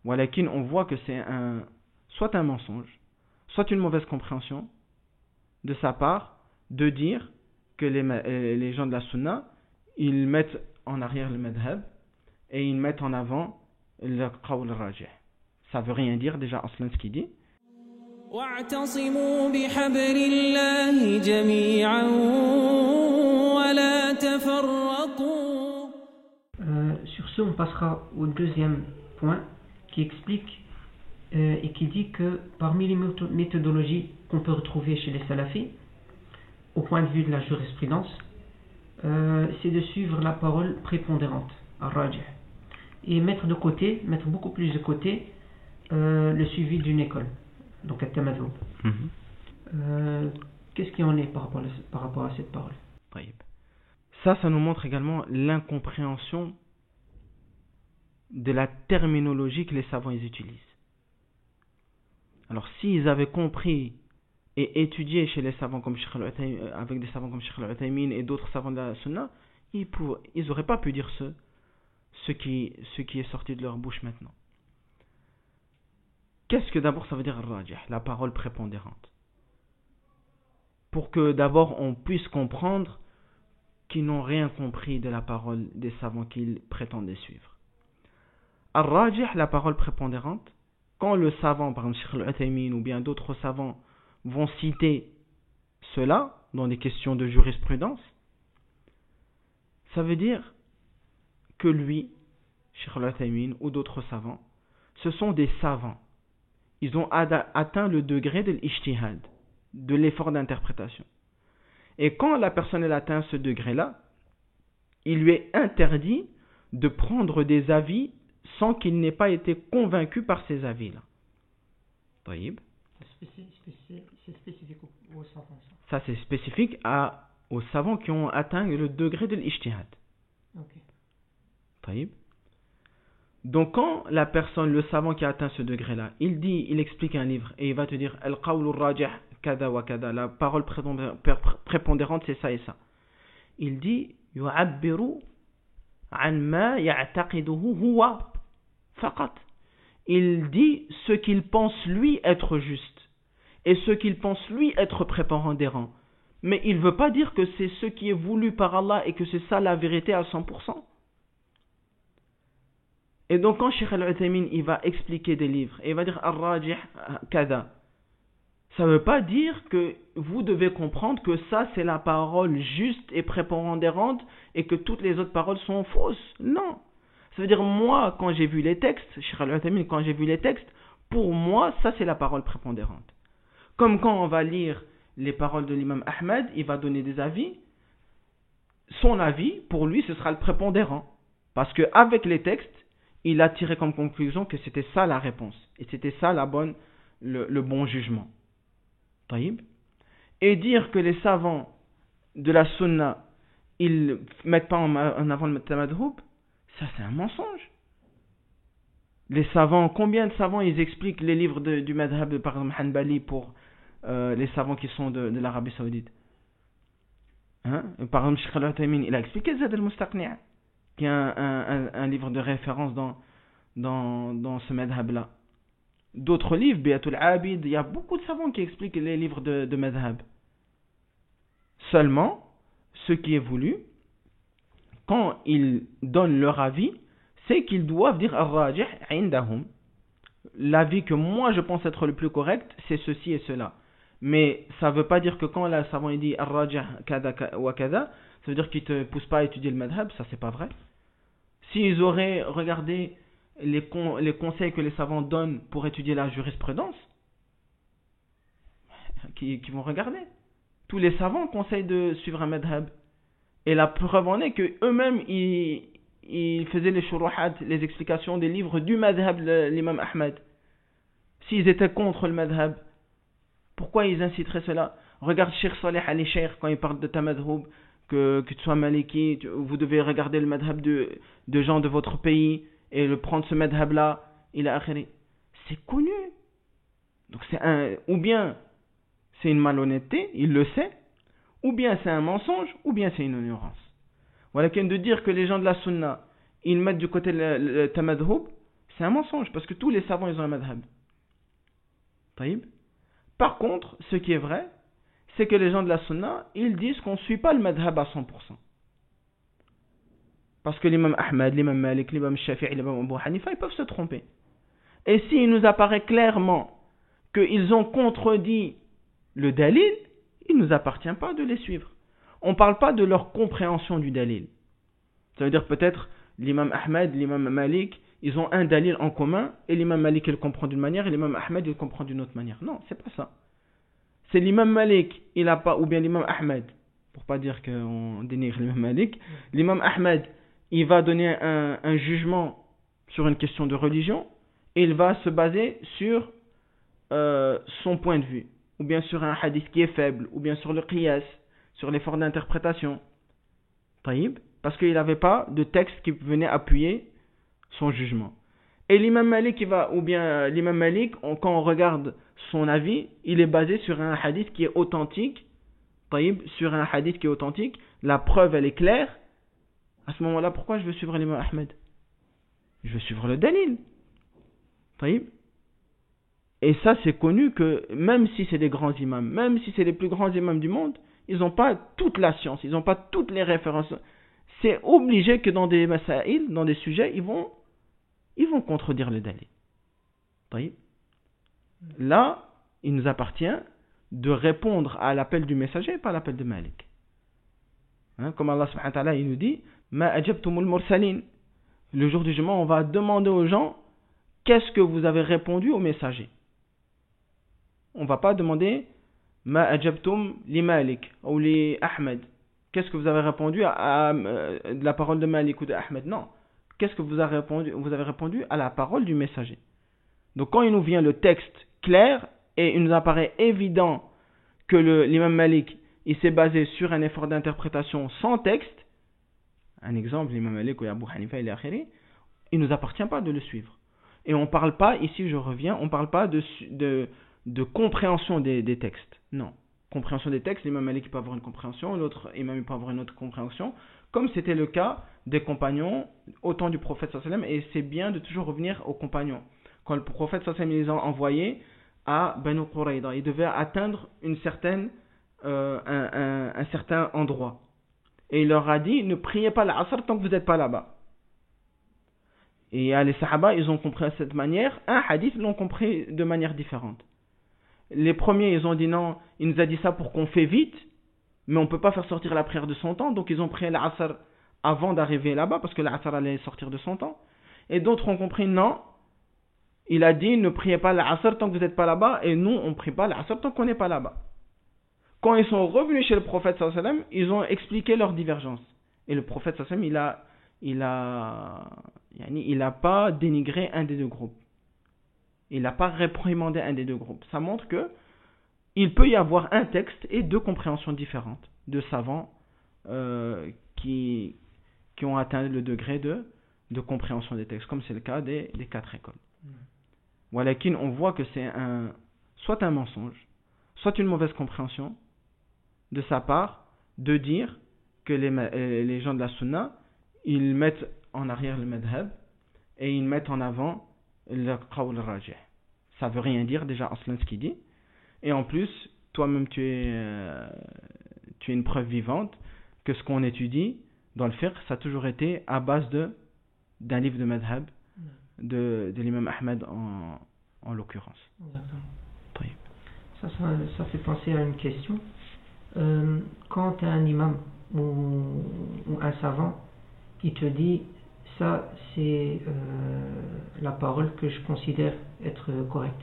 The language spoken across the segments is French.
Walakin, on voit que c'est soit un mensonge, soit une mauvaise compréhension de sa part de dire que les gens de la sunna, ils mettent en arrière le madhab et ils mettent en avant le qawl rajih. Ça veut rien dire déjà aslan ce qu'il dit. واعتصموا بحبل الله جميعا ولا تفرقوا. Sur ce, on passera au deuxième point qui explique et qui dit que parmi les méthodologies qu'on peut retrouver chez les salafis, au point de vue de la jurisprudence, c'est de suivre la parole prépondérante, ar-rajih, et mettre beaucoup plus de côté le suivi d'une école, donc at-tamadhub. Qu'est-ce qui en est par rapport à cette parole? Ça nous montre également l'incompréhension de la terminologie que les savants ils utilisent. Alors s'ils avaient compris et étudié chez les savants comme avec des savants comme Cheikh al-Uthaymin et d'autres savants de la Sunna, ils n'auraient pas pu dire ce qui est sorti de leur bouche maintenant. Qu'est-ce que d'abord ça veut dire rajih, la parole prépondérante? Pour que d'abord on puisse comprendre qu'ils n'ont rien compris de la parole des savants qu'ils prétendaient suivre. Ar-rajih, la parole prépondérante, quand le savant, par exemple Cheikh al-Uthaymin ou bien d'autres savants vont citer cela dans des questions de jurisprudence, ça veut dire que lui, Cheikh al-Uthaymin ou d'autres savants, ce sont des savants. Ils ont atteint le degré de l'ijtihad, de l'effort d'interprétation. Et quand la personne elle atteint ce degré-là, il lui est interdit de prendre des avis sans qu'il n'ait pas été convaincu par ces avis-là. Taïb. C'est spécifique aux savants. Ça c'est spécifique aux savants qui ont atteint le degré de l'ijtihad. Okay. Taïb. Donc quand la personne, le savant qui a atteint ce degré-là, il explique un livre et il va te dire al-qawlu rajih kada wa kada, la parole prépondérante c'est ça et ça. Il dit yu'abbiru an ma ya'taqiduhu huwa faqat. Il dit ce qu'il pense lui être juste et ce qu'il pense lui être prépondérant. Mais il ne veut pas dire que c'est ce qui est voulu par Allah et que c'est ça la vérité à 100%. Et donc quand Cheikh al-Uthaymin il va expliquer des livres et il va dire ar-rajih kada, ça ne veut pas dire que vous devez comprendre que ça c'est la parole juste et prépondérante et que toutes les autres paroles sont fausses. Non. Ça veut dire moi quand j'ai vu les textes, Cheikh al-Uthaymin quand j'ai vu les textes, pour moi ça c'est la parole prépondérante. Comme quand on va lire les paroles de l'imam Ahmed, il va donner des avis, son avis pour lui ce sera le prépondérant. Parce qu'avec les textes, il a tiré comme conclusion que c'était ça la réponse. Et c'était ça le bon jugement. Taïb. Et dire que les savants de la sunna, ils mettent pas en avant le tamadhub, ça c'est un mensonge. Les savants, combien de savants ils expliquent les livres du madhab, par exemple Hanbali, pour les savants qui sont de l'Arabie Saoudite. Par exemple, Cheikh al-Uthaymin, il a expliqué Zad al-Mustaqni', qui est un livre de référence dans ce madhab-là. D'autres livres, Bi'atul Abid, il y a beaucoup de savants qui expliquent les livres de madhab. Seulement, ce qui est voulu, quand ils donnent leur avis, c'est qu'ils doivent dire ar-rajih indahum. L'avis que moi je pense être le plus correct, c'est ceci et cela. Mais ça ne veut pas dire que quand le savant il dit ar-rajih kada wa kada, ça veut dire qu'il ne te pousse pas à étudier le madhab, ça c'est pas vrai. S'ils auraient regardé les conseils que les savants donnent pour étudier la jurisprudence, qui vont regarder. Tous les savants conseillent de suivre un madhab. Et la preuve en est qu'eux-mêmes, ils faisaient les shuruhat, les explications des livres du madhab de l'imam Ahmed. S'ils étaient contre le madhab, pourquoi ils inciteraient cela? Regarde Cheikh Saleh al-Sheikh quand il parle de tamadhub, que tu sois maliki, vous devez regarder le madhab de gens de votre pays et prendre ce madhab là, il a akhiri. C'est connu. Donc ou bien c'est une malhonnêteté, il le sait, ou bien c'est un mensonge, ou bien c'est une ignorance. Voilà qu'un de dire que les gens de la sunna, ils mettent du côté le tamadhub, C'est un mensonge, parce que tous les savants, ils ont un madhab. Taïb. Par contre, ce qui est vrai, c'est que les gens de la sunna, ils disent qu'on ne suit pas le madhab à 100%. Parce que l'imam Ahmad, l'imam Malik, l'imam Shafi'i, l'imam Abu Hanifa, ils peuvent se tromper. Et s'il nous apparaît clairement qu'ils ont contredit le dalil, il ne nous appartient pas de les suivre. On ne parle pas de leur compréhension du dalil. Ça veut dire peut-être l'imam Ahmad, l'imam Malik, ils ont un dalil en commun, et l'imam Malik il comprend d'une manière, et l'imam Ahmad il comprend d'une autre manière. Non, c'est pas ça. C'est l'imam Malik, il a pas, ou bien l'imam Ahmad, pour pas dire qu'on dénigre l'imam Malik, l'imam Ahmad, il va donner un jugement sur une question de religion, et il va se baser sur son point de vue, ou bien sur un hadith qui est faible, ou bien sur le qiyas, sur l'effort d'interprétation. Taïb, parce qu'il n'avait pas de texte qui venait appuyer son jugement. Et l'imam Malik, l'imam Malik, quand on regarde son avis, il est basé sur un hadith qui est authentique. Taïb, sur un hadith qui est authentique, la preuve elle est claire. À ce moment-là, pourquoi je veux suivre l'imam Ahmed? Je veux suivre le dalil. Taïb. Et ça, c'est connu que même si c'est des grands imams, même si c'est les plus grands imams du monde, ils n'ont pas toute la science, ils n'ont pas toutes les références. C'est obligé que dans des masaïl, dans des sujets, ils vont contredire le dalil. Taïb. Là, il nous appartient de répondre à l'appel du messager et pas à l'appel de Malik. Comme Allah subhanahu wa ta'ala, il nous dit Ma ajabtumul mursalin. Le jour du jugement, on va demander aux gens qu'est-ce que vous avez répondu au messager. On ne va pas demander Ma ajabtum li Malik ou li Ahmed. Qu'est-ce que vous avez répondu à la parole de Malik ou de Ahmed? Non. Qu'est-ce que vous avez répondu? Vous avez répondu à la parole du messager. Donc quand il nous vient le texte clair et il nous apparaît évident que l'imam Malik il s'est basé sur un effort d'interprétation sans texte, un exemple, l'imam Malik ou Abu Hanifa il ne nous appartient pas de le suivre. Et on ne parle pas, ici je reviens, on ne parle pas de compréhension des textes. Non. Compréhension des textes, l'imam Malik peut avoir une compréhension, l'autre imam peut avoir une autre compréhension, comme c'était le cas des compagnons au temps du prophète sallallahu alayhi wa sallam, et c'est bien de toujours revenir aux compagnons. Quand le prophète sallallahu alayhi wa sallam les a envoyés à Banu Qurayda, il devait atteindre un certain endroit. Et il leur a dit, ne priez pas l'Asr tant que vous n'êtes pas là-bas. Et les Sahaba, ils ont compris à cette manière. Un hadith, ils l'ont compris de manière différente. Les premiers, ils ont dit non, il nous a dit ça pour qu'on fait vite, mais on ne peut pas faire sortir la prière de son temps, donc ils ont prié l'Asr avant d'arriver là-bas, parce que l'Asr allait sortir de son temps. Et d'autres ont compris non, il a dit ne priez pas l'Asr tant que vous n'êtes pas là-bas, et nous, on ne prie pas l'Asr tant qu'on n'est pas là-bas. Quand ils sont revenus chez le prophète sallallahu alayhi wa sallam, ils ont expliqué leur divergence. Et le prophète sallallahu alayhi wa sallam, il n'a pas dénigré un des deux groupes. Il n'a pas réprimandé un des deux groupes. Ça montre que il peut y avoir un texte et deux compréhensions différentes de savants qui ont atteint le degré de compréhension des textes, comme c'est le cas des 4 écoles. Walakin, on voit que c'est soit un mensonge, soit une mauvaise compréhension de sa part de dire que les gens de la sunna, ils mettent en arrière le madhab et ils mettent en avant le qawl rajih. Ça veut rien dire déjà aslan ce qu'il dit, et en plus toi-même tu es une preuve vivante que ce qu'on étudie dans le fiqh ça a toujours été à base d'un livre de madhab de l'imam Ahmed en l'occurrence. Ça fait penser à une question. Quand un imam ou un savant qui te dit ça c'est la parole que je considère être correcte,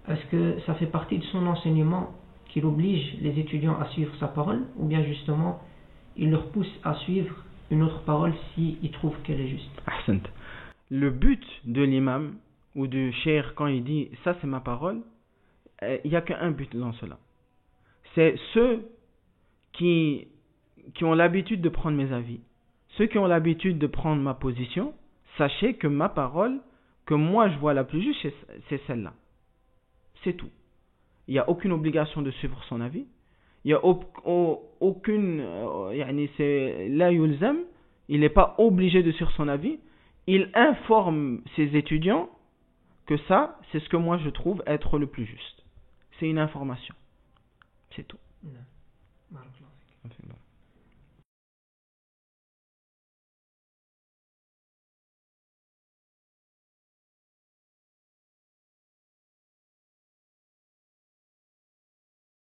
est-ce que ça fait partie de son enseignement qu'il oblige les étudiants à suivre sa parole, ou bien justement il leur pousse à suivre une autre parole s'ils trouvent qu'elle est juste? Ahsant. Le but de l'imam ou du cheikh quand il dit ça c'est ma parole, il n'y a qu'un but dans cela. C'est ceux qui ont l'habitude de prendre mes avis, ceux qui ont l'habitude de prendre ma position, sachez que ma parole, que moi je vois la plus juste, c'est celle-là. C'est tout. Il n'y a aucune obligation de suivre son avis. Il n'y a aucune... la yulzam, il n'est pas obligé de suivre son avis. il informe ses étudiants que ça, c'est ce que moi je trouve être le plus juste. C'est une information. C'est tout. Non. Barakallahu fik.